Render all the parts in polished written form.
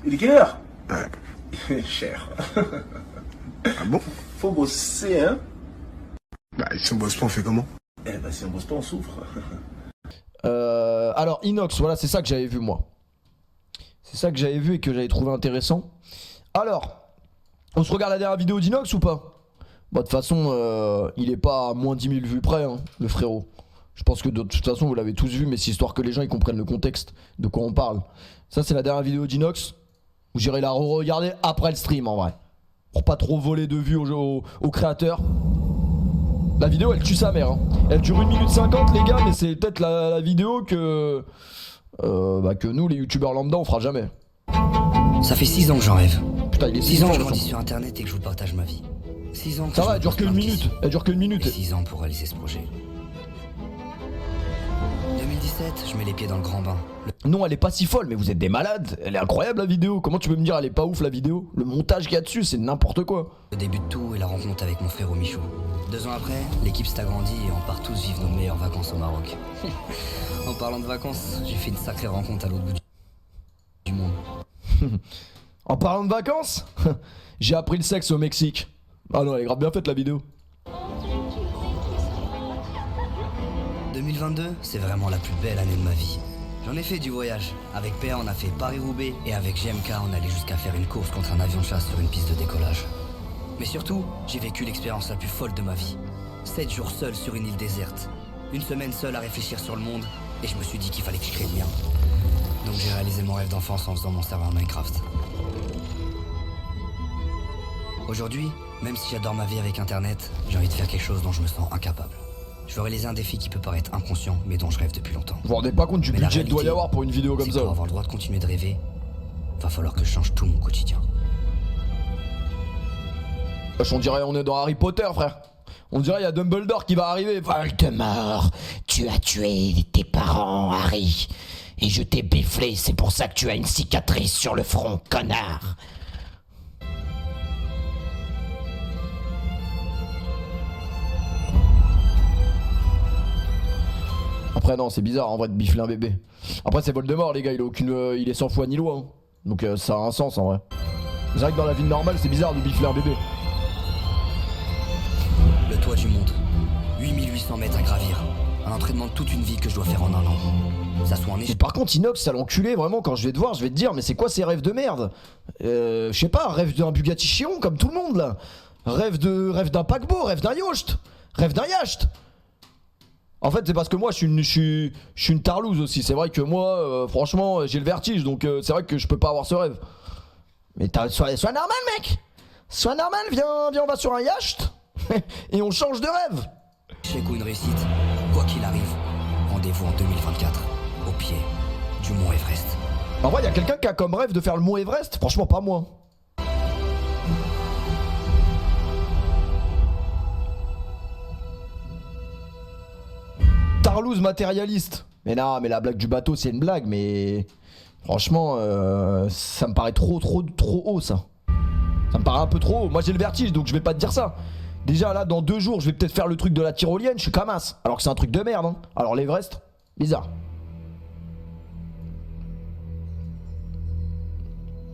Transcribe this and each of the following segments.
Il est quelle heure? Ouais. Cher. Ah bon? Faut bosser, hein? Bah, si on bosse pas, on fait comment? Eh ben, si on bosse pas, on souffre. Alors, Inox, voilà, c'est ça que j'avais vu, moi. C'est ça que j'avais vu et que j'avais trouvé intéressant. Alors, on se regarde la dernière vidéo d'Inox ou pas? Bah, de toute façon, il est pas à moins 10 000 vues près, hein, le frérot. Je pense que de toute façon, vous l'avez tous vu, mais c'est histoire que les gens ils comprennent le contexte de quoi on parle. Ça, c'est la dernière vidéo d'Inox. Vous irez la re-regarder après le stream, en vrai. Pour pas trop voler de vues au créateur. La vidéo, elle tue sa mère. Hein. Elle dure 1 minute 50, les gars, mais c'est peut-être la vidéo que nous, les youtubeurs lambda, on fera jamais. Ça fait 6 ans que j'en rêve. Putain, il est 6 ans que je ans, grandis sur internet et que je vous partage ma vie. 6 ans que ça je va, me elle dure pose que plein une de minute. questions. Elle dure que 1 minute. Et 6 ans pour réaliser ce projet. 2017, je mets les pieds dans le grand bain. Non, elle est pas si folle, mais vous êtes des malades. Elle est incroyable la vidéo. Comment tu peux me dire elle est pas ouf la vidéo? Le montage qu'il y a dessus, c'est n'importe quoi. Le début de tout et la rencontre avec mon frère Michaud. 2 ans après, l'équipe s'est agrandie et on part tous vivre nos meilleures vacances au Maroc. En parlant de vacances, j'ai fait une sacrée rencontre à l'autre bout du monde. En parlant de vacances, j'ai appris le sexe au Mexique. Ah non, elle est grave bien faite la vidéo. 2022, c'est vraiment la plus belle année de ma vie. J'en ai fait du voyage. Avec PA, on a fait Paris-Roubaix et avec GMK, on allait jusqu'à faire une course contre un avion de chasse sur une piste de décollage. Mais surtout, j'ai vécu l'expérience la plus folle de ma vie. 7 jours seul sur une île déserte. 1 semaine seul à réfléchir sur le monde et je me suis dit qu'il fallait que je crée le mien. Donc j'ai réalisé mon rêve d'enfance en faisant mon serveur Minecraft. Aujourd'hui, même si j'adore ma vie avec Internet, j'ai envie de faire quelque chose dont je me sens incapable. Je veux réaliser un défi qui peut paraître inconscient, mais dont je rêve depuis longtemps. Vous vous rendez pas compte du Mais la budget qu'il doit y réalité, avoir pour une vidéo comme c'est ça? pour avoir le droit de continuer de rêver, va falloir que je change tout mon quotidien. On dirait on est dans Harry Potter, frère. On dirait il y a Dumbledore qui va arriver. Voldemort, tu as tué tes parents, Harry. Et je t'ai béflé, c'est pour ça que tu as une cicatrice sur le front, connard. Après non, c'est bizarre en vrai de bifler un bébé. Après c'est Voldemort les gars, il est sans foi ni loi. Hein. Donc ça a un sens en vrai. C'est vrai que dans la vie normale c'est bizarre de bifler un bébé. Le toit du monde. 8800 mètres à gravir. Un entraînement de toute une vie que je dois faire en un an. Ça soit en Mais échec. par contre Inox, ça l'enculé vraiment quand je vais te voir, je vais te dire mais c'est quoi ces rêves de merde? Je sais pas, rêve d'un Bugatti Chiron comme tout le monde là. Rêve d'un paquebot, rêve d'un yacht. Rêve d'un yacht. En fait c'est parce que moi je suis une tarlouse aussi. C'est vrai que moi franchement j'ai le vertige donc c'est vrai que je peux pas avoir ce rêve. Mais sois normal mec. Sois normal, viens on va sur un yacht. Et on change de rêve. Échec ou une réussite, quoi qu'il arrive, rendez-vous en 2024, au pied du mont Everest. En vrai, il y a quelqu'un qui a comme rêve de faire le mont Everest? Franchement, pas moi. Tarlouse matérialiste. Mais non, mais la blague du bateau, c'est une blague, mais... Franchement, ça me paraît trop haut, ça. Ça me paraît un peu trop haut. Moi, j'ai le vertige, donc je vais pas te dire ça. Déjà, là, dans 2 jours, je vais peut-être faire le truc de la tyrolienne, je suis camasse. Alors que c'est un truc de merde, hein. Alors l'Everest, bizarre.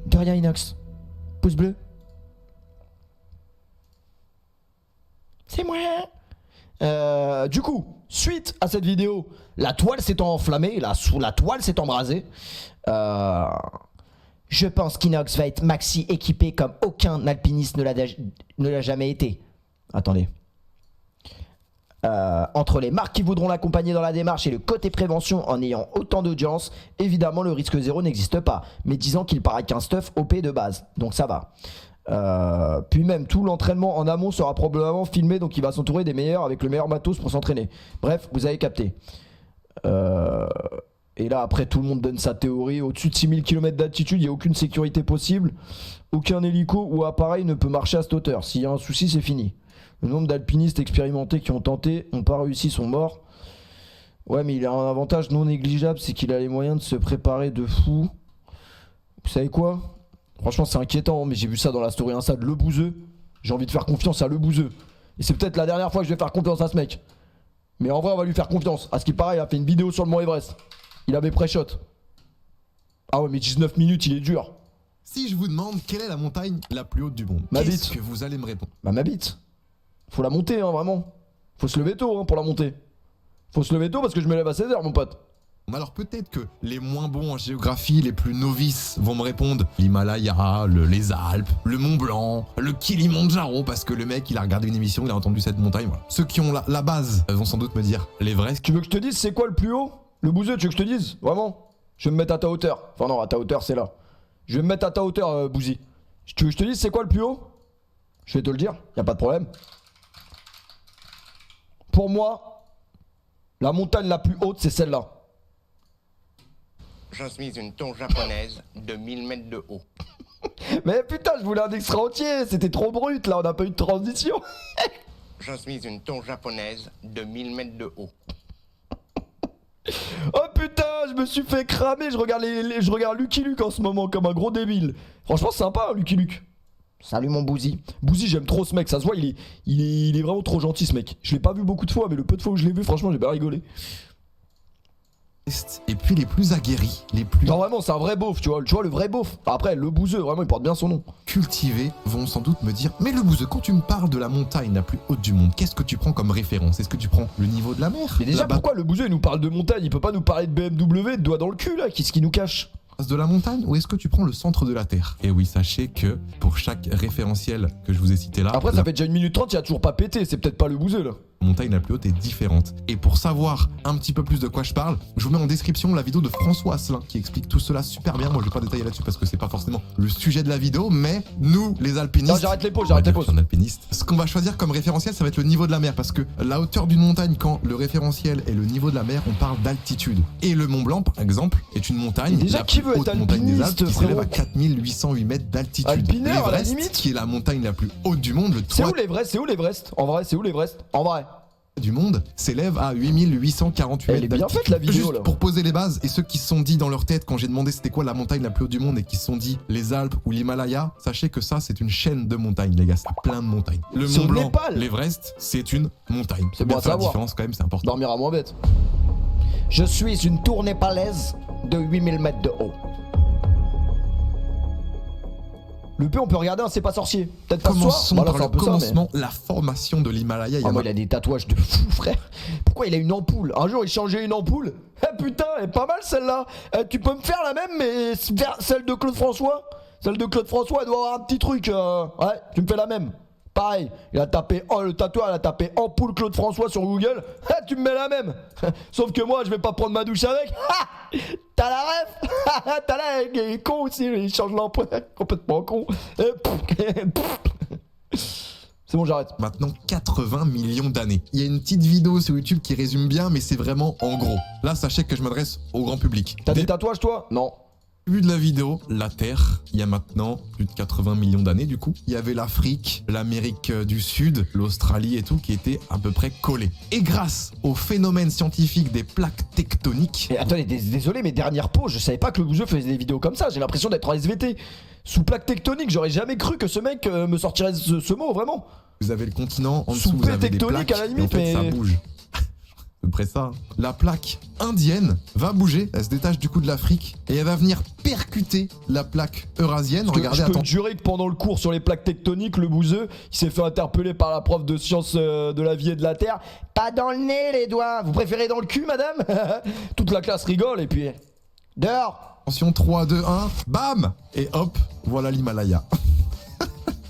De rien, Inox. Pouce bleu. C'est moi. Du coup, suite à cette vidéo, la toile s'est enflammée, la toile s'est embrasée. Je pense qu'Inox va être maxi équipé comme aucun alpiniste ne l'a jamais été. Attendez. Entre les marques qui voudront l'accompagner dans la démarche et le côté prévention en ayant autant d'audience, évidemment le risque zéro n'existe pas. Mais disons qu'il paraît qu'un stuff OP de base, donc ça va. Puis même tout l'entraînement en amont sera probablement filmé, donc il va s'entourer des meilleurs avec le meilleur matos pour s'entraîner. Bref, vous avez capté. Et là après tout le monde donne sa théorie. Au-dessus de 6000 km d'altitude, il n'y a aucune sécurité possible. Aucun hélico ou appareil ne peut marcher à cette hauteur. S'il y a un souci, c'est fini. Le nombre d'alpinistes expérimentés qui ont tenté, n'ont pas réussi, sont morts. Ouais, mais il a un avantage non négligeable, c'est qu'il a les moyens de se préparer de fou. Vous savez quoi? Franchement, c'est inquiétant, mais j'ai vu ça dans la story Insta de Le Bouzeux. J'ai envie de faire confiance à Le Bouzeux. Et c'est peut-être la dernière fois que je vais faire confiance à ce mec. Mais en vrai, on va lui faire confiance. À ce qui paraît, il a fait une vidéo sur le mont Everest. Il avait pré-shot. Ah ouais, mais 19 minutes, il est dur. Si je vous demande quelle est la montagne la plus haute du monde, Ma qu'est-ce bite. que vous allez me répondre? Bah ma bite. Faut la monter hein vraiment. Faut se lever tôt hein, pour la monter. Faut se lever tôt parce que je me lève à 16h mon pote. Alors peut-être que les moins bons en géographie, les plus novices vont me répondre l'Himalaya, les Alpes, le Mont Blanc, le Kilimandjaro, parce que le mec il a regardé une émission, il a entendu cette montagne, voilà. Ceux qui ont la base vont sans doute me dire l'Everest. Tu veux que je te dise c'est quoi le plus haut? Le bouseux, tu veux que je te dise? Vraiment? Je vais me mettre à ta hauteur. Enfin non, à ta hauteur c'est là. Je vais me mettre à ta hauteur Bouzy. Tu veux que je te dise c'est quoi le plus haut? Je vais te le dire, y a pas de problème. Pour moi, la montagne la plus haute c'est celle-là. Je suis une tour japonaise de 1000 mètres de haut. Mais putain, je voulais un extra entier, c'était trop brut là, on n'a pas eu de transition. Je suis une tour japonaise de 1000 mètres de haut. Oh putain, je me suis fait cramer, je regarde Lucky Luke en ce moment comme un gros débile. Franchement sympa hein, Lucky Luke. Salut mon Bouzy. Bouzy, j'aime trop ce mec, ça se voit, il est vraiment trop gentil ce mec. Je l'ai pas vu beaucoup de fois, mais le peu de fois où je l'ai vu, franchement j'ai bien rigolé. Et puis les plus aguerris, les plus Non vraiment c'est un vrai beauf, tu vois le vrai beauf. Après le bouseux, vraiment il porte bien son nom. cultivés vont sans doute me dire mais le bouseux, quand tu me parles de la montagne la plus haute du monde, qu'est-ce que tu prends comme référence? Est-ce que tu prends le niveau de la mer? Mais déjà la pourquoi le bouseux il nous parle de montagne? Il peut pas nous parler de BMW, de doigt dans le cul là, qu'est-ce qu'il nous cache? base de la montagne, ou est-ce que tu prends le centre de la Terre? Et oui, sachez que pour chaque référentiel que je vous ai cité là, Après ça fait déjà 1 minute 30, il a toujours pas pété, c'est peut-être pas le bouseux là. la montagne la plus haute est différente. Et pour savoir un petit peu plus de quoi je parle, je vous mets en description la vidéo de François Asselin qui explique tout cela super bien. Moi je vais pas détailler là-dessus parce que c'est pas forcément le sujet de la vidéo, mais nous les alpinistes... Non j'arrête les pauses, j'arrête les pauses. Ce qu'on va choisir comme référentiel, ça va être le niveau de la mer, parce que la hauteur d'une montagne, quand le référentiel est le niveau de la mer, on parle d'altitude. Et le Mont Blanc, par exemple, est une montagne, Et déjà, la qui plus veut haute être montagne des Alpes, qui alpiniste, s'élève à frérot 4808 mètres d'altitude. Alpineur, à la L'Everest, limite. qui est la montagne la plus haute du monde, le C'est toit où l'Everest? C'est où l'Everest? En vrai, c'est où l'Everest? En vrai. du monde, s'élève à 8848 Elle mètres est bien d'altitude. faite la vidéo Juste là. pour poser les bases, et ceux qui se sont dit dans leur tête quand j'ai demandé c'était quoi la montagne la plus haute du monde et qui se sont dit les Alpes ou l'Himalaya, sachez que ça c'est une chaîne de montagnes les gars, c'est plein de montagnes. Le C'est Mont au Blanc, Népal. l'Everest, c'est une montagne. C'est bien bon à faire la savoir. différence quand même, c'est important. Dormir à moins bête. Je suis une tour népalaise de 8000 mètres de haut. Le P on peut regarder un C'est pas sorcier. Peut-être pas ce soir. Commençons Voilà, par c'est le un peu ça, mais- commencement, la formation de l'Himalaya. Ah, moi, il a des tatouages de fou, frère. Pourquoi il a une ampoule? Un jour, il changeait une ampoule. Eh putain, elle est pas mal celle-là. Tu peux me faire la même, mais celle de Claude François? Celle de Claude François, elle doit avoir un petit truc. Ouais, tu me fais la même. Pareil, il a tapé, le tatoueur, il a tapé ampoule Claude François sur Google. Tu me mets la même. Sauf que moi, je vais pas prendre ma douche avec. T'as la ref. T'as la, il est con aussi, il change l'ampoule. Complètement con. C'est bon, j'arrête. Maintenant 80 millions d'années. Il y a une petite vidéo sur YouTube qui résume bien, mais c'est vraiment en gros. Là, sachez que je m'adresse au grand public. T'as des tatouages, toi? Non. Début de la vidéo, la Terre, il y a maintenant plus de 80 millions d'années du coup. Il y avait l'Afrique, l'Amérique du Sud, l'Australie et tout qui étaient à peu près collés. Et grâce au phénomène scientifique des plaques tectoniques, Et attendez, désolé, mais dernière pause, je savais pas que le bouseux faisait des vidéos comme ça, j'ai l'impression d'être en SVT. Sous plaque tectonique, j'aurais jamais cru que ce mec me sortirait ce mot, vraiment. vous avez le continent, en Sous dessous vous plaque avez des tectonique, plaques, à la et en limite, fait mais- ça bouge. À peu près ça. La plaque indienne va bouger, elle se détache du coup de l'Afrique et elle va venir percuter la plaque eurasienne. Regardez, Je peux attends. te jurer que pendant le cours sur les plaques tectoniques, le bouseux, il s'est fait interpeller par la prof de sciences de la vie et de la terre. Pas dans le nez les doigts, vous préférez dans le cul madame? Toute la classe rigole et puis... Dehors. Attention, 3, 2, 1, bam! Et hop, voilà l'Himalaya.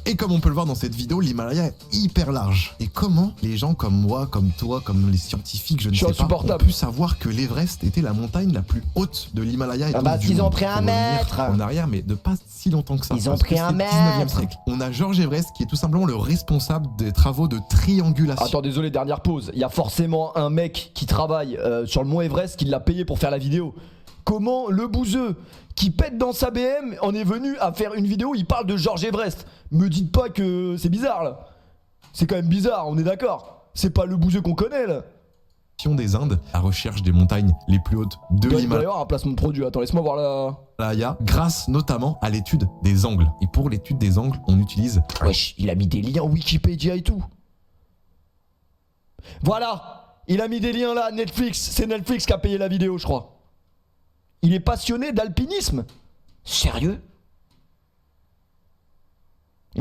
Et comme on peut le voir dans cette vidéo, l'Himalaya est hyper large. Et comment les gens comme moi, comme toi, comme les scientifiques, je ne Je suis sais pas, ont insupportable. pu savoir que l'Everest était la montagne la plus haute de l'Himalaya et donc parce du qu'ils ont monde. pris un Faut revenir mètre. en arrière, mais de pas si longtemps que ça. Ils ont parce que pris un c'est le 19e mètre. siècle. On a Georges Everest qui est tout simplement le responsable des travaux de triangulation. Attends, désolé, dernière pause. Il y a forcément un mec qui travaille sur le mont Everest qui l'a payé pour faire la vidéo. Comment le bouseux qui pète dans sa BM en est venu à faire une vidéo où il parle de Georges Everest? Me dites pas que c'est bizarre là. C'est quand même bizarre, on est d'accord. C'est pas le bouseux qu'on connaît là. Des Indes, la recherche des montagnes les plus hautes de Il doit y l'Himalaya. avoir un placement de produit. Attends, laisse-moi voir la... Grâce notamment à l'étude des angles. Et pour l'étude des angles, on utilise Wesh, il a mis des liens Wikipédia et tout. Voilà, il a mis des liens là, Netflix. C'est Netflix qui a payé la vidéo, je crois. Il est passionné d'alpinisme. Sérieux?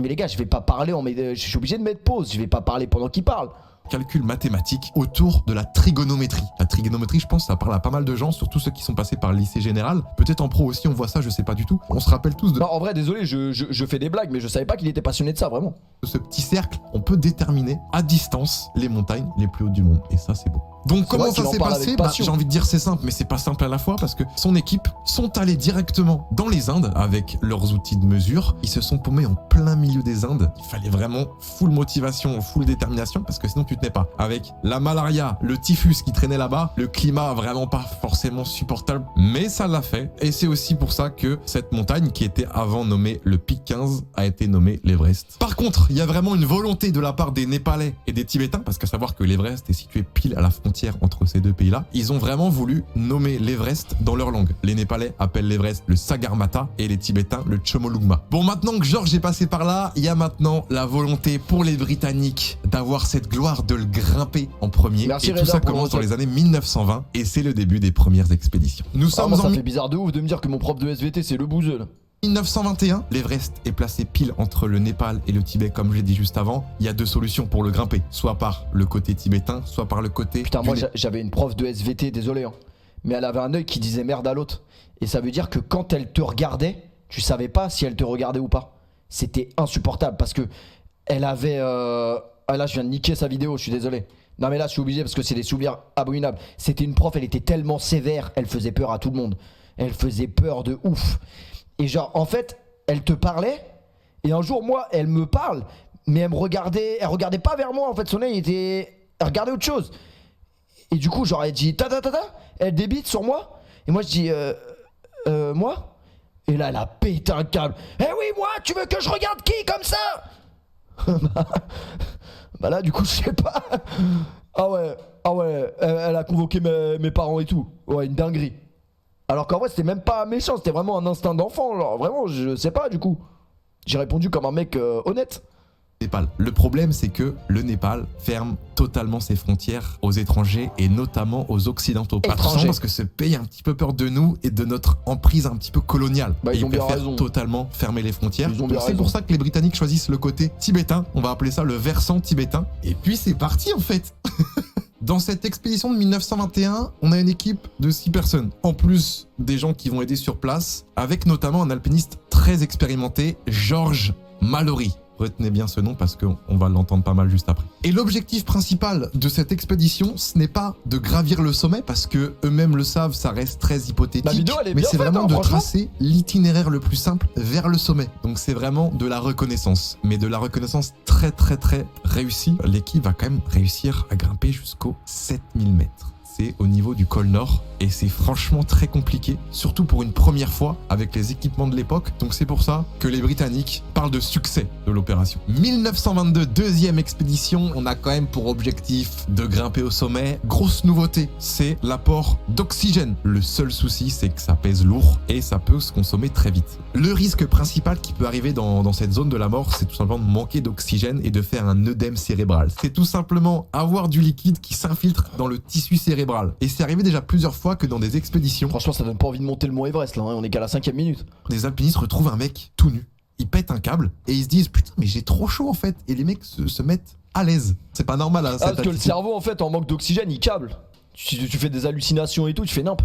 mais les gars, je vais pas parler je suis obligé de mettre pause, je vais pas parler pendant qu'il parle. Calcul mathématique autour de la trigonométrie. La trigonométrie, je pense, ça parle à pas mal de gens, surtout ceux qui sont passés par le lycée général. Peut-être en pro aussi, on voit ça, je sais pas du tout. On se rappelle tous de Non, en vrai, désolé, je fais des blagues, mais je savais pas qu'il était passionné de ça, vraiment. ce petit cercle. On peut déterminer à distance les montagnes les plus hautes du monde. Et ça, c'est beau. Donc comment ça s'est passé? J'ai envie de dire c'est simple, mais c'est pas simple à la fois parce que son équipe sont allés directement dans les Indes avec leurs outils de mesure. Ils se sont paumés en plein milieu des Indes. Il fallait vraiment full motivation, full détermination parce que sinon tu tenais pas. Avec la malaria, le typhus qui traînait là-bas, le climat vraiment pas forcément supportable, mais ça l'a fait. Et c'est aussi pour ça que cette montagne qui était avant nommée le Pic 15 a été nommée l'Everest. Par contre, il y a vraiment une volonté de la part des Népalais et des Tibétains, parce qu'à savoir que l'Everest est situé pile à la frontière entre ces deux pays-là, ils ont vraiment voulu nommer l'Everest dans leur langue. Les Népalais appellent l'Everest le Sagarmatha et les Tibétains le Chomolungma. Bon, maintenant que Georges est passé par là, il y a maintenant la volonté pour les Britanniques d'avoir cette gloire de le grimper en premier. Merci, et tout ça commence dans les années 1920 et c'est le début des premières expéditions. Nous sommes moi, en ça fait bizarre de ouf de me dire que mon prof de SVT c'est le bouseux là. 1921, l'Everest est placé pile entre le Népal et le Tibet, comme je l'ai dit juste avant. Il y a deux solutions pour le grimper, soit par le côté tibétain, soit par le côté... Putain, moi j'avais une prof de SVT, désolé, hein, mais elle avait un œil qui disait merde à l'autre. Et ça veut dire que quand elle te regardait, tu savais pas si elle te regardait ou pas. C'était insupportable parce que elle avait... Ah là, je viens de niquer sa vidéo, je suis désolé. Non mais là, je suis obligé parce que c'est des souvenirs abominables. C'était une prof, elle était tellement sévère, elle faisait peur à tout le monde. Elle faisait peur de ouf. Et genre, en fait, elle te parlait, et un jour, moi, elle me parle, mais elle regardait pas vers moi, en fait, son œil était... Elle regardait autre chose. Et du coup, genre, elle dit, elle débite sur moi, et moi, je dis, moi? Et là, elle a pété un câble. Eh oui, moi, tu veux que je regarde qui, comme ça? Bah là, du coup, je sais pas. Ah ouais, elle a convoqué mes parents et tout. Ouais, une dinguerie. Alors qu'en vrai c'était même pas méchant, c'était vraiment un instinct d'enfant, genre vraiment je sais pas du coup. J'ai répondu comme un mec honnête. Népal. Le problème c'est que le Népal ferme totalement ses frontières aux étrangers et notamment aux occidentaux. Pas trop parce que ce pays a un petit peu peur de nous et de notre emprise un petit peu coloniale. Bah, et ils préfèrent totalement fermer les frontières. C'est pour ça que les Britanniques choisissent le côté tibétain, on va appeler ça le versant tibétain. Et puis c'est parti en fait. Dans cette expédition de 1921, on a une équipe de 6 personnes, en plus des gens qui vont aider sur place, avec notamment un alpiniste très expérimenté, Georges Mallory. Retenez bien ce nom parce qu'on va l'entendre pas mal juste après. Et l'objectif principal de cette expédition, ce n'est pas de gravir le sommet parce que eux-mêmes le savent, ça reste très hypothétique. La vidéo, elle est mais bien c'est faite, vraiment hein, de franchement. tracer l'itinéraire le plus simple vers le sommet. Donc c'est vraiment de la reconnaissance, mais de la reconnaissance très réussie. L'équipe va quand même réussir à grimper jusqu'aux 7000 mètres. C'est au niveau du col Nord et c'est franchement très compliqué, surtout pour une première fois avec les équipements de l'époque. Donc c'est pour ça que les Britanniques parlent de succès de l'opération. 1922, deuxième expédition, on a quand même pour objectif de grimper au sommet. Grosse nouveauté, c'est l'apport d'oxygène. Le seul souci, c'est que ça pèse lourd et ça peut se consommer très vite. Le risque principal qui peut arriver dans cette zone de la mort, c'est tout simplement de manquer d'oxygène et de faire un œdème cérébral. C'est tout simplement avoir du liquide qui s'infiltre dans le tissu cérébral. Et c'est arrivé déjà plusieurs fois que dans des expéditions... Franchement, ça donne pas envie de monter le mont Everest là, hein. On est qu'à la 5e minute. Des alpinistes retrouvent un mec tout nu. Ils pètent un câble et ils se disent putain mais j'ai trop chaud en fait. Et les mecs se mettent à l'aise. C'est pas normal hein, parce que le cerveau en fait en manque d'oxygène il câble. Tu fais des hallucinations et tout, tu fais nimp.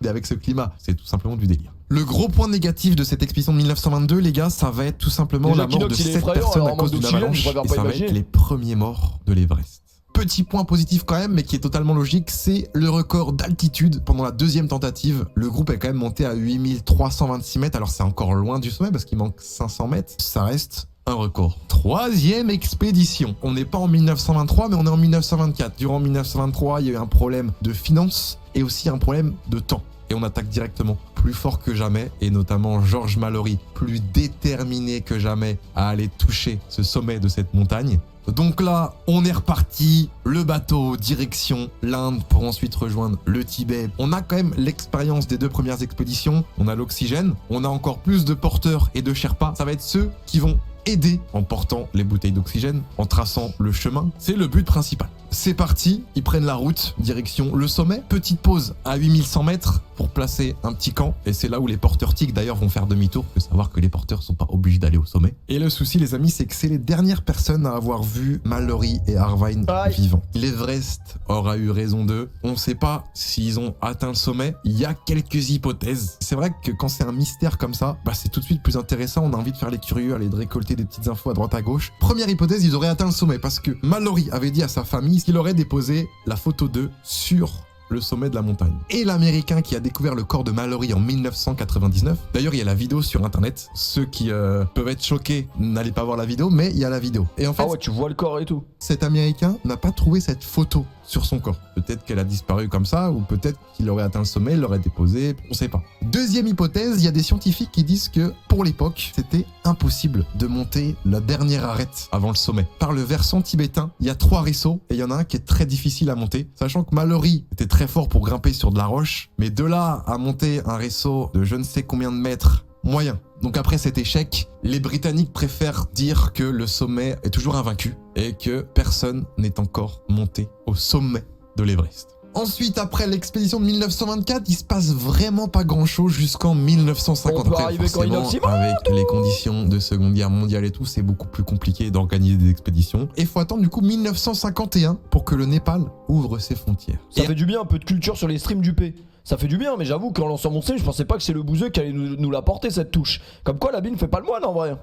Et avec ce climat, c'est tout simplement du délire. Le gros point négatif de cette expédition de 1922 les gars, ça va être tout simplement déjà, la mort de 7 personnes à cause d'une avalanche. Et ça va être les premiers morts de l'Everest. Petit point positif quand même, mais qui est totalement logique, c'est le record d'altitude pendant la deuxième tentative. Le groupe est quand même monté à 8326 mètres, alors c'est encore loin du sommet parce qu'il manque 500 mètres. Ça reste un record. Troisième expédition. On n'est pas en 1923, mais on est en 1924. Durant 1923, il y a eu un problème de finances et aussi un problème de temps. Et on attaque directement, plus fort que jamais, et notamment Georges Mallory, plus déterminé que jamais à aller toucher ce sommet de cette montagne. Donc là, on est reparti, le bateau, direction l'Inde pour ensuite rejoindre le Tibet. On a quand même l'expérience des 2 premières expéditions, on a l'oxygène, on a encore plus de porteurs et de Sherpas. Ça va être ceux qui vont aider en portant les bouteilles d'oxygène, en traçant le chemin. C'est le but principal. c'est parti, ils prennent la route, direction le sommet. Petite pause à 8100 mètres pour placer un petit camp. Et c'est là où les porteurs TIC d'ailleurs vont faire demi-tour. Il faut savoir que les porteurs sont pas obligés d'aller au sommet. Et le souci les amis, c'est que c'est les dernières personnes à avoir vu Mallory et Irvine vivants. L'Everest aura eu raison d'eux. On sait pas s'ils ont atteint le sommet. Il y a quelques hypothèses. C'est vrai que quand c'est un mystère comme ça, bah c'est tout de suite plus intéressant. On a envie de faire les curieux, aller de récolter des petites infos à droite à gauche. Première hypothèse, ils auraient atteint le sommet parce que Mallory avait dit à sa famille qu'il aurait déposé la photo d'eux sur le sommet de la montagne. Et l'Américain qui a découvert le corps de Mallory en 1999. D'ailleurs, il y a la vidéo sur internet. Ceux qui peuvent être choqués, n'allez pas voir la vidéo, mais il y a la vidéo. Et en fait, Ah ouais, tu vois le corps et tout. cet Américain n'a pas trouvé cette photo sur son corps. Peut-être qu'elle a disparu comme ça, ou peut-être qu'il aurait atteint le sommet, il l'aurait déposé, on sait pas. Deuxième hypothèse, il y a des scientifiques qui disent que, pour l'époque, c'était impossible de monter la dernière arête avant le sommet. Par le versant tibétain, il y a 3 réseaux, et il y en a un qui est très difficile à monter, sachant que Mallory était très fort pour grimper sur de la roche, mais de là à monter un réseau de je ne sais combien de mètres, moyen. Donc après cet échec, les Britanniques préfèrent dire que le sommet est toujours invaincu et que personne n'est encore monté au sommet de l'Everest. Ensuite, après l'expédition de 1924, il se passe vraiment pas grand-chose jusqu'en 1950. On peut arriver quand Forcément, Inoximondo. avec les conditions de Seconde Guerre mondiale et tout, c'est beaucoup plus compliqué d'organiser des expéditions. Et il faut attendre du coup 1951 pour que le Népal ouvre ses frontières. Ça Et fait du bien un peu de culture sur les streams du P. Ça fait du bien, mais j'avoue qu'en lançant mon stream, je pensais pas que c'est le bouseux qui allait nous l'apporter cette touche. Comme quoi la bine fait pas le moine en vrai.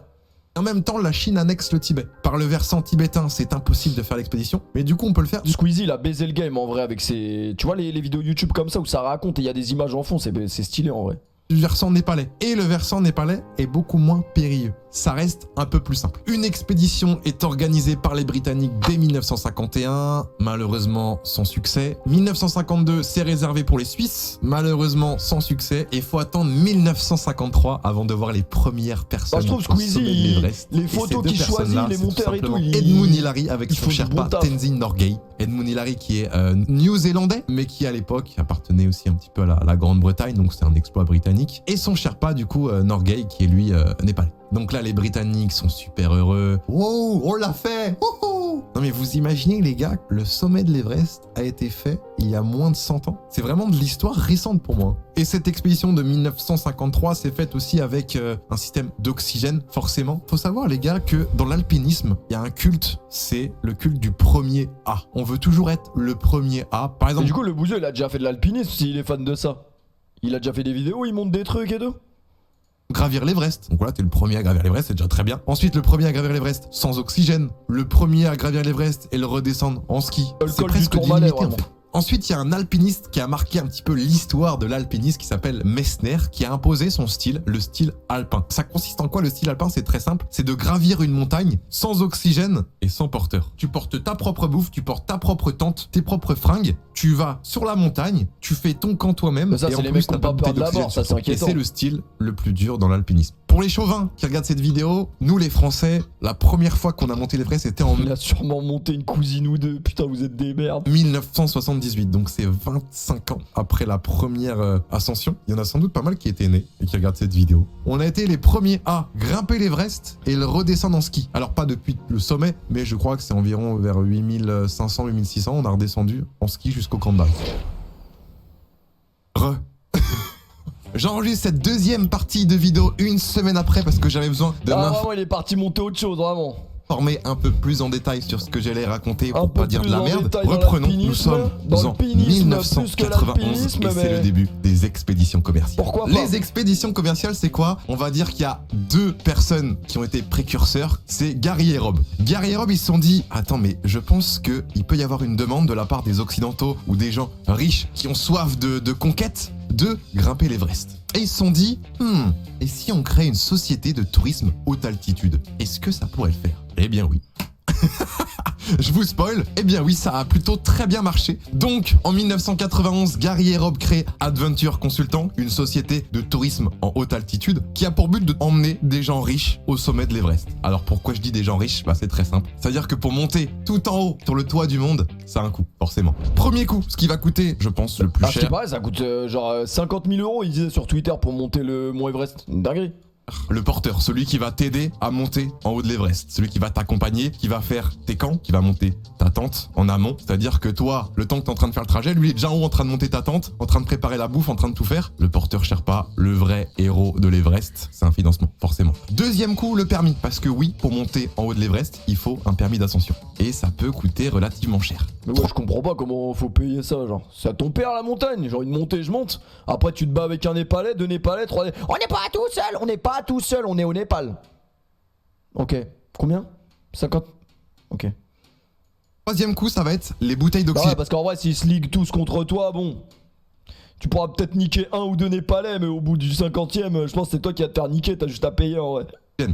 en même temps, la Chine annexe le Tibet. Par le versant tibétain, c'est impossible de faire l'expédition, mais du coup, on peut le faire. Squeezie, il a baisé le game en vrai avec ses... Tu vois les vidéos YouTube comme ça où ça raconte et il y a des images en fond, c'est stylé en vrai. Du versant népalais. Et le versant népalais est beaucoup moins périlleux. Ça reste un peu plus simple. Une expédition est organisée par les Britanniques dès 1951, malheureusement sans succès. 1952, c'est réservé pour les Suisses, malheureusement sans succès. Et faut attendre 1953 avant de voir les premières personnes. Bah, je trouve au sommet de Squeezie, l'Everest. les Et photos ces deux qu'il choisit, personnes-là, les c'est tout monteurs et tout, simplement il- Edmund Hillary avec il son faut du Sherpa bon taf. Tenzin Norgay. Edmund Hillary qui est néo-zélandais, mais qui à l'époque appartenait aussi un petit peu à la Grande-Bretagne, donc c'est un exploit britannique. Et son Sherpa, du coup, Norgay, qui est lui népalais. Donc là, les Britanniques sont super heureux. Wow, on l'a fait! Wouhou! Non mais vous imaginez les gars, le sommet de l'Everest a été fait il y a moins de 100 ans. C'est vraiment de l'histoire récente pour moi. Et cette expédition de 1953 s'est faite aussi avec un système d'oxygène, forcément. Faut savoir les gars que dans l'alpinisme, il y a un culte, c'est le culte du premier A. On veut toujours être le premier A. Par Mais exemple, du coup, le bouseux, il a déjà fait de l'alpinisme s'il est fan de ça. Il a déjà fait des vidéos, il monte des trucs et tout. gravir l'Everest. Donc voilà, t'es le premier à gravir l'Everest, c'est déjà très bien. Ensuite, le premier à gravir l'Everest sans oxygène. Le premier à gravir l'Everest et le redescendre en ski. Le C'est col du presque Tourmalet, illimité en vraiment. fait. Ensuite, il y a un alpiniste qui a marqué un petit peu l'histoire de l'alpinisme qui s'appelle Messner, qui a imposé son style, le style alpin. Ça consiste en quoi le style alpin? C'est très simple, c'est de gravir une montagne sans oxygène et sans porteur. Tu portes ta propre bouffe, tu portes ta propre tente, tes propres fringues, tu vas sur la montagne, tu fais ton camp toi-même. Mais ça, et c'est en les plus, mecs qui t'as ont pas de peur de la bouteille mort, ça, d'oxygène c'est sur toi. inquiétant. Et c'est le style le plus dur dans l'alpinisme. Pour les chauvins qui regardent cette vidéo, nous les Français, la première fois qu'on a monté l'Everest, c'était en Il a sûrement monté une cousine ou deux. Putain, vous êtes des merdes. 1978, donc c'est 25 ans après la première ascension. Il y en a sans doute pas mal qui étaient nés et qui regardent cette vidéo. On a été les premiers à grimper l'Everest et le redescendre en ski. Alors pas depuis le sommet, mais je crois que c'est environ vers 8500, 8600, on a redescendu en ski jusqu'au camp de base. J'enregistre cette deuxième partie de vidéo une semaine après parce que j'avais besoin de Ah, vraiment, il est parti monter autre chose, vraiment. m'informer un peu plus en détail sur ce que j'allais raconter Un pour peu pas dire de la plus en merde. détail dans Reprenons, nous l'alpinisme, sommes dans en l'alpinisme, plus que 1991 l'alpinisme, et c'est mais- le début des expéditions commerciales. Pourquoi pas? Les expéditions commerciales, c'est quoi? On va dire qu'il y a deux personnes qui ont été précurseurs, c'est Gary et Rob. Gary et Rob, ils se sont dit, attends, mais je pense qu'il peut y avoir une demande de la part des Occidentaux ou des gens riches qui ont soif de conquête de grimper l'Everest. Et ils se sont dit, et si on crée une société de tourisme haute altitude? Est-ce que ça pourrait le faire? Eh bien oui. Je vous spoil, eh bien oui, ça a plutôt très bien marché. Donc, en 1991, Gary et Rob créent Adventure Consultant, une société de tourisme en haute altitude qui a pour but d'emmener des gens riches au sommet de l'Everest. Alors pourquoi je dis des gens riches? Bah c'est très simple. C'est-à-dire que pour monter tout en haut sur le toit du monde, ça a un coût, forcément. Premier coût, ce qui va coûter, je pense, le plus Ah, je sais cher. pas, ça coûte genre 50 000 €, ils disaient sur Twitter pour monter le mont Everest. Une dinguerie. Le porteur, celui qui va t'aider à monter en haut de l'Everest, celui qui va t'accompagner, qui va faire tes camps, qui va monter ta tente en amont. C'est-à-dire que toi, le temps que t'es en train de faire le trajet, lui il est déjà en haut en train de monter ta tente, en train de préparer la bouffe, en train de tout faire. Le porteur Sherpa, le vrai héros de l'Everest, c'est un financement, forcément. Deuxième coup, le permis. Parce que oui, pour monter en haut de l'Everest, il faut un permis d'ascension. Et ça peut coûter relativement cher. Mais ouais, je comprends pas comment faut payer ça, genre. C'est à ton père la montagne, j'ai envie de monter, je monte. Après tu te bats avec un Népalais, deux Népalais, trois... On n'est pas tout seul, on n'est pas tout seul, on est au Népal. Ok, combien 50. Ok. Troisième coup, ça va être les bouteilles Bah d'oxygène. ouais, parce qu'en vrai, s'ils se liguent tous contre toi, bon... Tu pourras peut-être niquer un ou deux Népalais, mais au bout du 50ème, je pense que c'est toi qui vas te faire niquer, t'as juste à payer en vrai.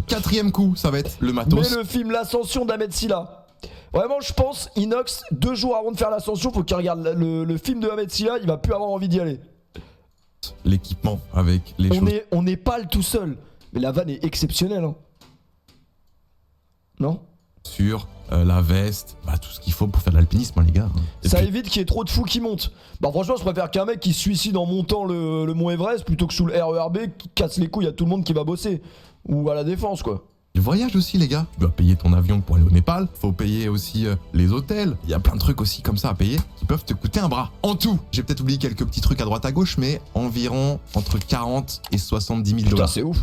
Quatrième coup, ça va être le matos. Mais le film L'Ascension d'Ahmed Silla. Vraiment, je pense, Inox, 2 jours avant de faire l'ascension, faut qu'il regarde le film de Ahmed Silla, il va plus avoir envie d'y aller. L'équipement avec les choses. On n'est pas le tout seul. Mais la vanne est exceptionnelle, hein. Non? Sur la veste, bah, tout ce qu'il faut pour faire de l'alpinisme, hein, les gars. Et Ça puis, évite qu'il y ait trop de fous qui montent. Bah franchement, je préfère qu'un mec qui se suicide en montant le mont Everest plutôt que sous le RERB qui casse les couilles à tout le monde qui va bosser. Ou à la défense, quoi. le voyage aussi, les gars. Tu dois payer ton avion pour aller au Népal. Faut payer aussi les hôtels. Il y a plein de trucs aussi comme ça à payer qui peuvent te coûter un bras. En tout, j'ai peut-être oublié quelques petits trucs à droite à gauche, mais environ entre 40 et 70 000 Putain, dollars. c'est ouf.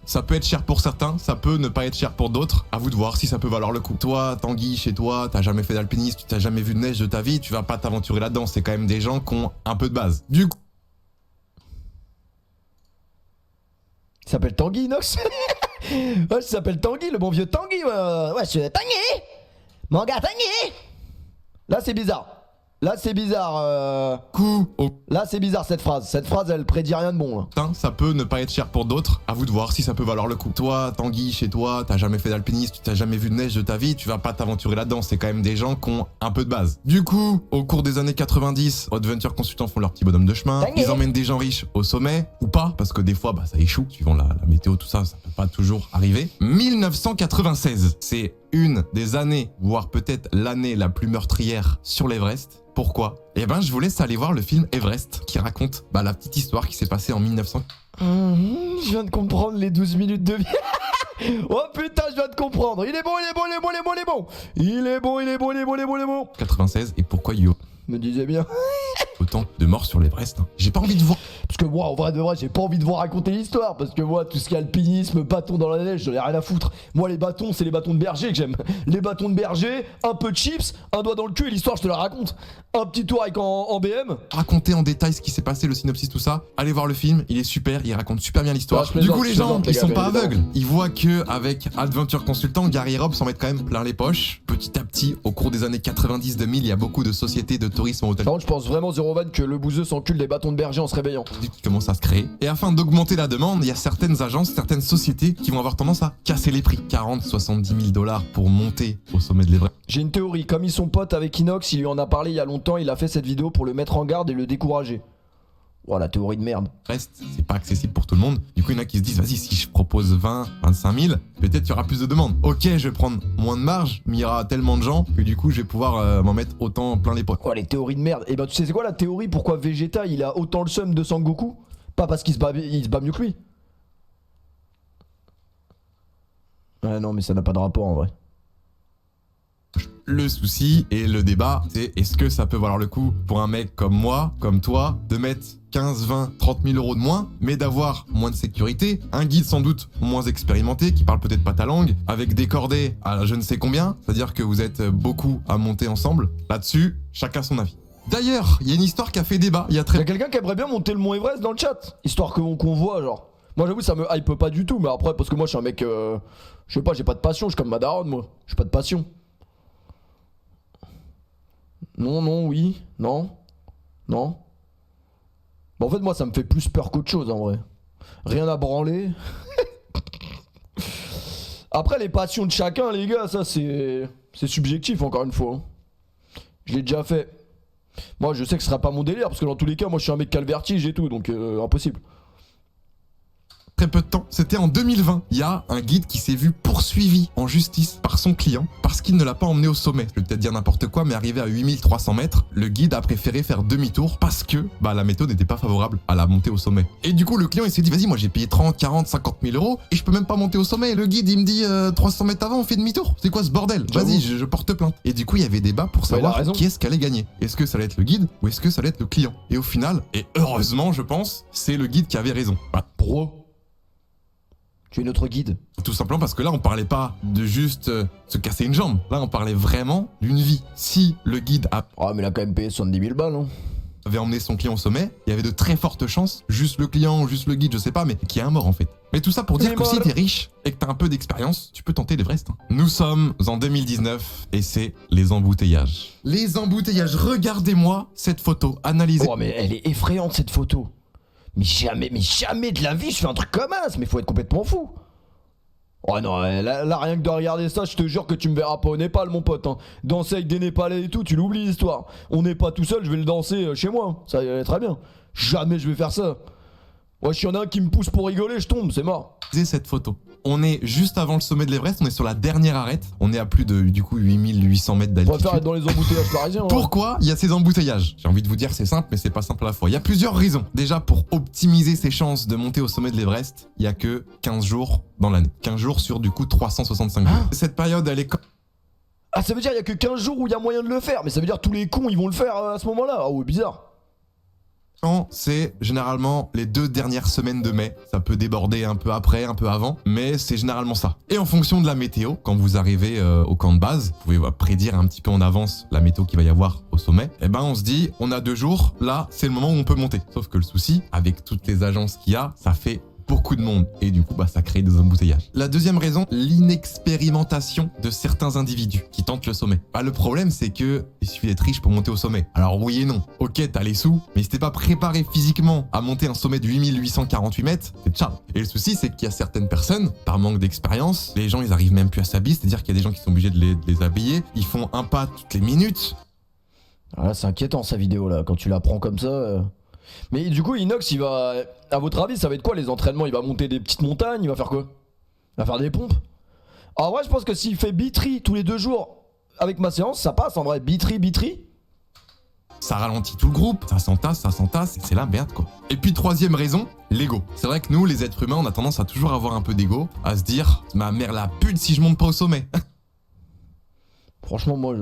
Ça peut être cher pour certains, ça peut ne pas être cher pour d'autres. À vous de voir si ça peut valoir le coup. Toi, Tanguy, chez toi, t'as jamais fait d'alpinisme, tu t'as jamais vu de neige de ta vie, tu vas pas t'aventurer là-dedans. C'est quand même des gens qui ont un peu de base. Du coup, Il s'appelle Tanguy, Inox. Ouais, il s'appelle Tanguy, le bon vieux Tanguy. Ouais, c'est Tanguy. Mon gars, Tanguy. Là, c'est bizarre. Là, c'est bizarre. Là, c'est bizarre cette phrase. Cette phrase, elle prédit rien de bon. Là. ça peut ne pas être cher pour d'autres. À vous de voir si ça peut valoir le coup. Toi, Tanguy, chez toi, t'as jamais fait d'alpinisme, tu t'as jamais vu de neige de ta vie, tu vas pas t'aventurer là-dedans. C'est quand même des gens qui ont un peu de base. Du coup, au cours des années 90, Adventure Consultants font leur petit bonhomme de chemin. Tanguy. Ils emmènent des gens riches au sommet, ou pas, parce que des fois, bah, ça échoue. Suivant la météo, tout ça, ça peut pas toujours arriver. 1996, c'est une des années, voire peut-être l'année la plus meurtrière sur l'Everest. Pourquoi? Eh ben, je vous laisse aller voir le film Everest, qui raconte la petite histoire qui s'est passée en 1900. Je viens de comprendre les 12 minutes de vie. Oh putain, je viens de comprendre. Il est bon, il est bon, il est bon, il est bon, il est bon. Il est bon, il est bon, il est bon, il est bon, il est bon. 96, et pourquoi il y a Me disais bien. autant de morts sur l'Everest, hein. J'ai pas envie de voir. Parce que moi, en vrai de vrai, j'ai pas envie de vous raconter l'histoire. Parce que moi, tout ce qui est alpinisme, bâton dans la neige, j'en ai rien à foutre. Moi, les bâtons, c'est les bâtons de berger que j'aime. Les bâtons de berger, un peu de chips, un doigt dans le cul et l'histoire, je te la raconte. Un petit tour avec en BM. Raconter en détail ce qui s'est passé, le synopsis, tout ça. Allez voir le film, il est super, il raconte super bien l'histoire. Ouais, je plaisante, du coup, les je gens, plaisante, les ils sont gars, pas bien aveugles. Ils voient que avec Adventure Consultant, Gary et Rob s'en mettent quand même plein les poches. Petit à petit, au cours des années 90-2000, il y a beaucoup de sociétés de tourisme en hôtel Par contre, je pense vraiment, Zero Van, que le bouseux s'encule des bâtons de berger en se réveillant. qui commence à se créer. Et afin d'augmenter la demande, il y a certaines agences, certaines sociétés qui vont avoir tendance à casser les prix. 40-70 000 dollars pour monter au sommet de l'Everest. J'ai une théorie. Comme ils sont potes avec Inox, il lui en a parlé il y a longtemps, il a fait cette vidéo pour le mettre en garde et le décourager. Voilà, théorie de merde. C'est pas accessible pour tout le monde. Du coup, il y en a qui se disent, vas-y, si je propose 20, 25 000, peut-être il y aura plus de demandes. Ok, je vais prendre moins de marge, mais il y aura tellement de gens que du coup, je vais pouvoir m'en mettre autant plein les poches. Oh, les théories de merde. Et bah, tu sais, c'est quoi la théorie pourquoi Vegeta il a autant le seum de Sangoku? Pas parce qu'il se bat mieux que lui. Ouais, non, mais ça n'a pas de rapport en vrai. Le souci et le débat, c'est est-ce que ça peut valoir le coup pour un mec comme moi, comme toi, de mettre 15, 20, 30 000 euros de moins, mais d'avoir moins de sécurité, un guide sans doute moins expérimenté, qui parle peut-être pas ta langue, avec des cordées à je ne sais combien, c'est-à-dire que vous êtes beaucoup à monter ensemble. Là-dessus, chacun son avis. D'ailleurs, il y a une histoire qui a fait débat il y a très... Y'a quelqu'un qui aimerait bien monter le mont Everest dans le chat, histoire qu'on voit genre. Moi j'avoue ça me hype pas du tout, mais après parce que moi je suis un mec, je sais pas, j'ai pas de passion, je suis comme ma daronne moi, j'ai pas de passion. Non, non, oui, non, non. Bah en fait moi ça me fait plus peur qu'autre chose en vrai. Rien à branler. Après les passions de chacun les gars, ça c'est subjectif encore une fois. Hein. Je l'ai déjà fait. Moi je sais que ce sera pas mon délire parce que dans tous les cas moi je suis un mec qui a le vertige et tout donc impossible. très peu de temps, c'était en 2020. Il y a un guide qui s'est vu poursuivi en justice par son client parce qu'il ne l'a pas emmené au sommet. Je vais peut-être dire n'importe quoi, mais arrivé à 8300 mètres, le guide a préféré faire demi-tour parce que la méthode n'était pas favorable à la montée au sommet. Et du coup, le client il s'est dit, vas-y, moi j'ai payé 30, 40, 50 000 euros et je peux même pas monter au sommet. Le guide il me dit 300 mètres avant, on fait demi-tour. C'est quoi ce bordel? Vas-y, je porte plainte. Et du coup, il y avait débat pour savoir qui est-ce qui allait gagner. Est-ce que ça allait être le guide ou est-ce que ça allait être le client? Et au final, et heureusement, je pense, c'est le guide qui avait raison. Pro. Tu es notre guide. Tout simplement parce que là, on parlait pas de juste se casser une jambe. Là, on parlait vraiment d'une vie. Si le guide Ah, mais il a quand même payé 70 000 balles, hein. avait emmené son client au sommet, il y avait de très fortes chances, juste le client, juste le guide, je sais pas, mais qu'il y ait un mort en fait. Mais tout ça pour dire que si t'es riche et que t'as un peu d'expérience, tu peux tenter l'Everest. Nous sommes en 2019 et c'est les embouteillages. Les embouteillages, regardez-moi cette photo, analysez. Oh, mais elle est effrayante cette photo. Mais jamais de la vie je fais un truc comme ça, mais faut être complètement fou. Oh non, là rien que de regarder ça, je te jure que tu me verras pas au Népal mon pote, hein. Danser avec des Népalais et tout, tu l'oublies l'histoire. On n'est pas tout seul, je vais le danser chez moi, ça irait très bien. Jamais je vais faire ça. Ouais, s'il y en a un qui me pousse pour rigoler, je tombe, c'est mort. Cette photo. On est juste avant le sommet de l'Everest, on est sur la dernière arête. On est à plus de, du coup, 8800 mètres d'altitude. On va faire être dans les embouteillages parisiens. Pourquoi il y a ces embouteillages? J'ai envie de vous dire c'est simple, mais c'est pas simple à la fois. Il y a plusieurs raisons. Déjà, pour optimiser ses chances de monter au sommet de l'Everest, il y a que 15 jours dans l'année. 15 jours sur du coup 365 jours. Cette période, elle est... Ah, ça veut dire qu'il y a que 15 jours où il y a moyen de le faire, mais ça veut dire tous les cons ils vont le faire à ce moment-là. Ah ouais, bizarre. C'est généralement les 2 dernières semaines de mai. Ça peut déborder un peu après, un peu avant, mais c'est généralement ça. Et en fonction de la météo, quand vous arrivez au camp de base, vous pouvez prédire un petit peu en avance la météo qu'il va y avoir au sommet. Et ben on se dit, on a 2 jours, là c'est le moment où on peut monter. Sauf que le souci, avec toutes les agences qu'il y a, ça fait beaucoup de monde et du coup ça crée des embouteillages. La deuxième raison, l'inexpérimentation de certains individus qui tentent le sommet. Le problème c'est que il suffit d'être riche pour monter au sommet. Alors oui et non. Ok, t'as les sous, mais si t'es pas préparé physiquement à monter un sommet de 8848 mètres, c'est ciao. Et le souci c'est qu'il y a certaines personnes, par manque d'expérience, les gens ils arrivent même plus à s'habiller, c'est-à-dire qu'il y a des gens qui sont obligés de les habiller, ils font un pas toutes les minutes. Ah là c'est inquiétant sa vidéo là, quand tu la prends comme ça. Mais du coup Inox il va... À votre avis ça va être quoi les entraînements? Il va monter des petites montagnes, il va faire quoi? Il va faire des pompes? En vrai je pense que s'il fait bitri tous les 2 jours avec ma séance, ça passe en vrai, bitri. Ça ralentit tout le groupe, ça s'entasse, et c'est la merde quoi. Et puis troisième raison, l'ego. C'est vrai que nous les êtres humains on a tendance à toujours avoir un peu d'ego, à se dire ma mère la pute si je monte pas au sommet. Franchement moi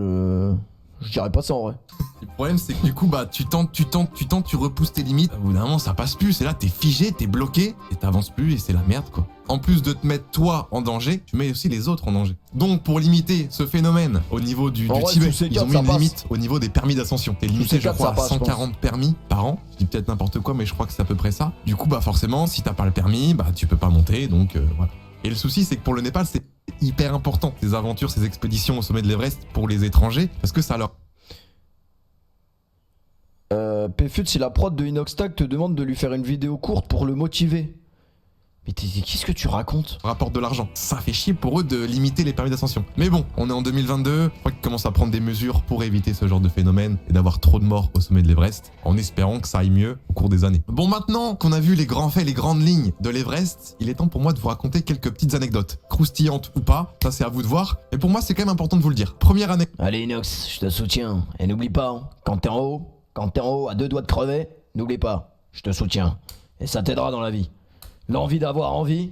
je dirais pas ça en vrai. Le problème c'est que du coup tu tentes, tu repousses tes limites. Au bout d'un moment ça passe plus, c'est là t'es figé, t'es bloqué et t'avances plus et c'est la merde quoi. En plus de te mettre toi en danger, tu mets aussi les autres en danger. Donc pour limiter ce phénomène au niveau du Tibet, ils ont mis une limite au niveau des permis d'ascension. T'es limité je crois à 140 permis par an. Je dis peut-être n'importe quoi mais je crois que c'est à peu près ça. Du coup forcément si t'as pas le permis, tu peux pas monter donc voilà. Et le souci c'est que pour le Népal c'est hyper important ces aventures, ces expéditions au sommet de l'Everest pour les étrangers parce que ça leur... Pfut, si la prod de Inoxtag te demande de lui faire une vidéo courte pour le motiver. Mais qu'est-ce que tu racontes? Rapporte de l'argent. Ça fait chier pour eux de limiter les permis d'ascension. Mais bon, on est en 2022, je crois qu'ils commencent à prendre des mesures pour éviter ce genre de phénomène et d'avoir trop de morts au sommet de l'Everest, en espérant que ça aille mieux au cours des années. Bon, maintenant qu'on a vu les grands faits, les grandes lignes de l'Everest, il est temps pour moi de vous raconter quelques petites anecdotes. Croustillantes ou pas, ça c'est à vous de voir. Et pour moi, c'est quand même important de vous le dire. Première anecdote. Allez Inox, je te soutiens. Et n'oublie pas, hein, quand t'es en haut, à 2 doigts de crever, n'oublie pas, je te soutiens. Et ça t'aidera dans la vie. L'envie d'avoir envie,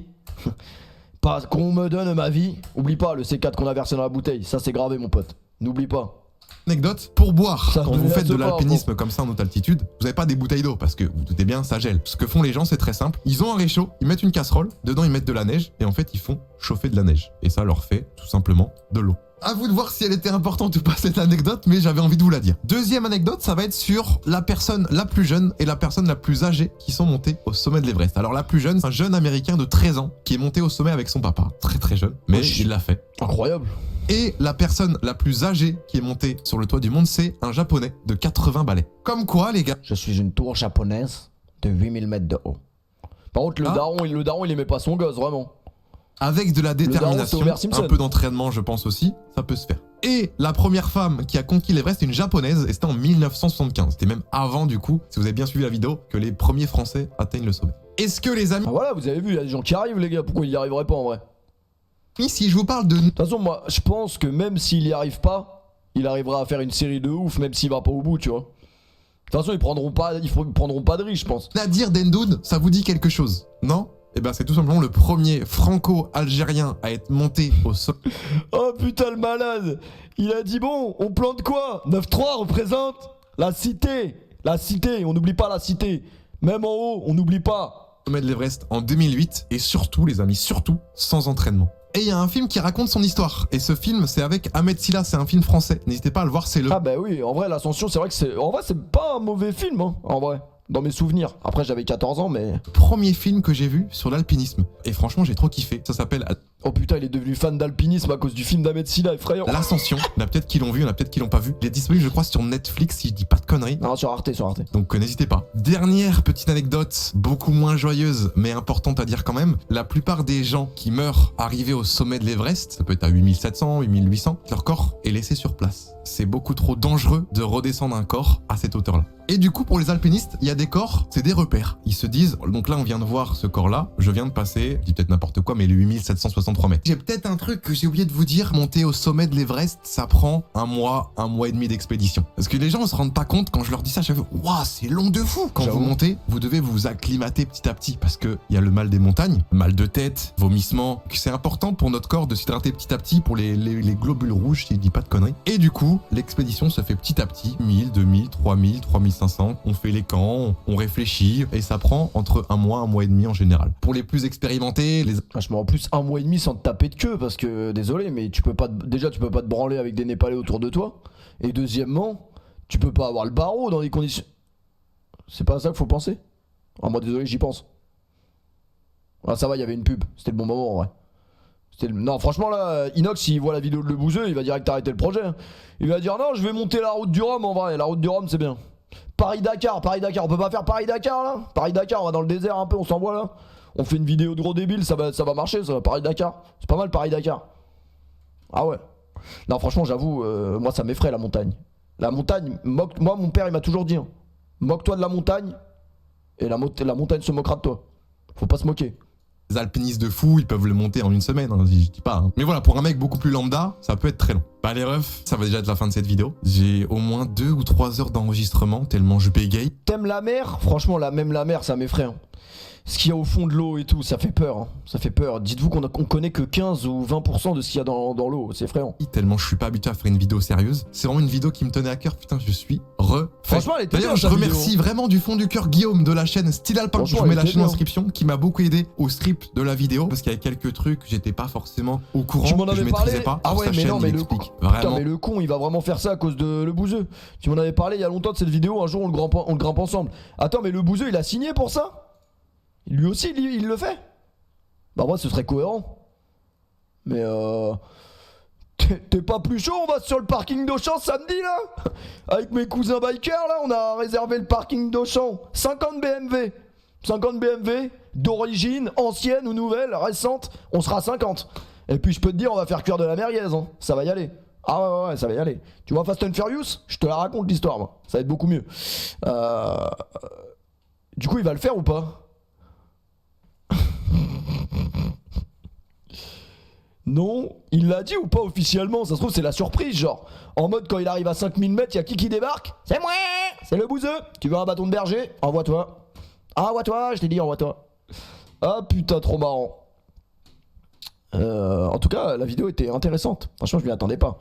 pas qu'on me donne ma vie. Oublie pas le C4 qu'on a versé dans la bouteille, ça c'est gravé mon pote. N'oublie pas. Anecdote, pour boire, ça quand vous faites de l'alpinisme comme ça en haute altitude, vous n'avez pas des bouteilles d'eau parce que vous doutez bien, ça gèle. Ce que font les gens, c'est très simple. Ils ont un réchaud, ils mettent une casserole, dedans ils mettent de la neige et en fait ils font chauffer de la neige. Et ça leur fait tout simplement de l'eau. À vous de voir si elle était importante ou pas cette anecdote, mais j'avais envie de vous la dire. Deuxième anecdote, ça va être sur la personne la plus jeune et la personne la plus âgée qui sont montées au sommet de l'Everest. Alors la plus jeune, c'est un jeune américain de 13 ans qui est monté au sommet avec son papa. Très très jeune, mais il l'a fait. Incroyable. Et la personne la plus âgée qui est montée sur le toit du monde, c'est un japonais de 80 balais. Comme quoi les gars. Je suis une tour japonaise de 8000 mètres de haut. Par contre le daron il aimait pas son gosse vraiment. Avec de la détermination, un peu d'entraînement je pense aussi, ça peut se faire. Et la première femme qui a conquis l'Everest, c'est une japonaise, et c'était en 1975. C'était même avant, du coup, si vous avez bien suivi la vidéo, que les premiers Français atteignent le sommet. Est-ce que les amis, Ah voilà, vous avez vu, il y a des gens qui arrivent, les gars. Pourquoi ils y arriveraient pas en vrai? si je vous parle de... De toute façon, moi, je pense que même s'il y arrive pas, il arrivera à faire une série de ouf, même s'il va pas au bout, tu vois. De toute façon, ils prendront pas de risque, je pense. Nadir Dendoun, ça vous dit quelque chose? Non? Eh ben, c'est tout simplement le premier franco-algérien à être monté au sommet. Oh putain, le malade. Il a dit bon, on plante quoi? 9-3 représente la cité. La cité, on n'oublie pas la cité. Même en haut, on n'oublie pas. Sommet de l'Everest en 2008, et surtout, les amis, surtout, sans entraînement. Et il y a un film qui raconte son histoire. Et ce film, c'est avec Ahmed Silla, c'est un film français. N'hésitez pas à le voir, c'est le... Ah bah oui, en vrai, l'Ascension, c'est vrai que c'est... En vrai, c'est pas un mauvais film, hein, en vrai. Dans mes souvenirs. Après, j'avais 14 ans, mais... premier film que j'ai vu sur l'alpinisme. Et franchement, j'ai trop kiffé. Ça s'appelle Oh putain, il est devenu fan d'alpinisme à cause du film d'Ahmed Silla, effrayant. L'Ascension. Il y en a peut-être qui l'ont vu, il y en a peut-être qui l'ont pas vu. Il est disponible, je crois, sur Netflix, si je dis pas de conneries. Non, sur Arte, sur Arte. Donc n'hésitez pas. Dernière petite anecdote, beaucoup moins joyeuse, mais importante à dire quand même. La plupart des gens qui meurent arrivés au sommet de l'Everest, ça peut être à 8700, 8800, leur corps est laissé sur place. C'est beaucoup trop dangereux de redescendre un corps à cette hauteur-là. Et du coup, pour les alpinistes, il y a des corps, c'est des repères. Ils se disent, donc là, on vient de voir ce corps-là, je viens de passer, je dis peut-être n'importe quoi, mais les 8763 mètres. J'ai peut-être un truc que j'ai oublié de vous dire, monter au sommet de l'Everest, ça prend un mois et demi d'expédition. Parce que les gens ne se rendent pas compte quand je leur dis ça, je fais, waouh, c'est long de fou. Quand vous montez, vous devez vous acclimater petit à petit, parce que il y a le mal des montagnes, mal de tête, vomissement, que c'est important pour notre corps de s'hydrater petit à petit pour les globules rouges, si je dis pas de conneries. Et du coup, l'expédition se fait petit à petit, 1000, 2000, 3000, 3500, on fait les camps, on réfléchit, et ça prend entre un mois et demi en général. Pour les plus expérimentés, les... Franchement, en plus, un mois et demi sans te taper de queue, parce que, désolé, mais tu peux pas déjà, tu peux pas te branler avec des Népalais autour de toi. Et deuxièmement, tu peux pas avoir le barreau dans des conditions... C'est pas à ça qu'il faut penser? Ah, moi, désolé, j'y pense. Ah, ça va, il y avait une pub, c'était le bon moment, en vrai. Non, franchement, là, Inox, s'il voit la vidéo de Le Bouzeux, il va direct arrêter le projet. Il va dire non, je vais monter la route du Rhum, en vrai. La route du Rhum, c'est bien. Paris-Dakar, on peut pas faire Paris-Dakar, là? Paris-Dakar, on va dans le désert un peu, on s'envoie, là. On fait une vidéo de gros débile, ça va marcher, ça. Paris-Dakar. C'est pas mal, Paris-Dakar. Ah ouais. Non, franchement, j'avoue, moi, ça m'effraie, la montagne. La montagne, moi, mon père, il m'a toujours dit, hein, moque-toi de la montagne, et la montagne se moquera de toi. Faut pas se moquer. Les alpinistes de fou, ils peuvent le monter en une semaine, hein, je dis pas. Hein. Mais voilà, pour un mec beaucoup plus lambda, ça peut être très long. Bah les refs, ça va déjà être la fin de cette vidéo. J'ai au moins 2 ou 3 heures d'enregistrement, tellement je bégaye. T'aimes la mer? Franchement, même la mer, ça m'effraie. Hein. Ce qu'il y a au fond de l'eau et tout, ça fait peur. Hein. Ça fait peur. Dites-vous qu'on connaît que 15 ou 20% de ce qu'il y a dans l'eau. C'est effrayant. Tellement je suis pas habitué à faire une vidéo sérieuse. C'est vraiment une vidéo qui me tenait à cœur. Putain, je suis refait. Franchement, elle était bien. D'ailleurs, je remercie vraiment du fond du cœur Guillaume de la chaîne Style Alpin. Je vous mets la chaîne en description, qui m'a beaucoup aidé au script de la vidéo. Parce qu'il y avait quelques trucs que j'étais pas forcément au courant. Tu m'en que je avais maîtrisais parlé. pas. Ah ouais, mais chaîne, non, mais vraiment. Mais le con, il va vraiment faire ça à cause de Le Bouzeux. Tu m'en avais parlé il y a longtemps de cette vidéo. Un jour, on le grimpe ensemble. Attends, mais Le Bouzeux, il a signé pour ça? Lui aussi, il le fait? Bah moi, ce serait cohérent. Mais t'es pas plus chaud? On va sur le parking d'Auchan samedi, là? Avec mes cousins bikers, là, on a réservé le parking d'Auchan. 50 BMW. 50 BMW, d'origine, ancienne ou nouvelle, récente. On sera 50. Et puis, je peux te dire, on va faire cuire de la merguez, hein. Ça va y aller. Ah ouais, ça va y aller. Tu vois Fast and Furious? Je te la raconte, l'histoire, moi. Ça va être beaucoup mieux. Du coup, il va le faire ou pas? Non, il l'a dit ou pas officiellement? Ça se trouve, c'est la surprise, genre. En mode, quand il arrive à 5000 mètres, il y a qui débarque? C'est moi! C'est Le Bouzeux! Tu veux un bâton de berger? Envoie-toi. Envoie-toi, je t'ai dit, envoie-toi. Ah putain, trop marrant. En tout cas, la vidéo était intéressante. Franchement, je m'y attendais pas.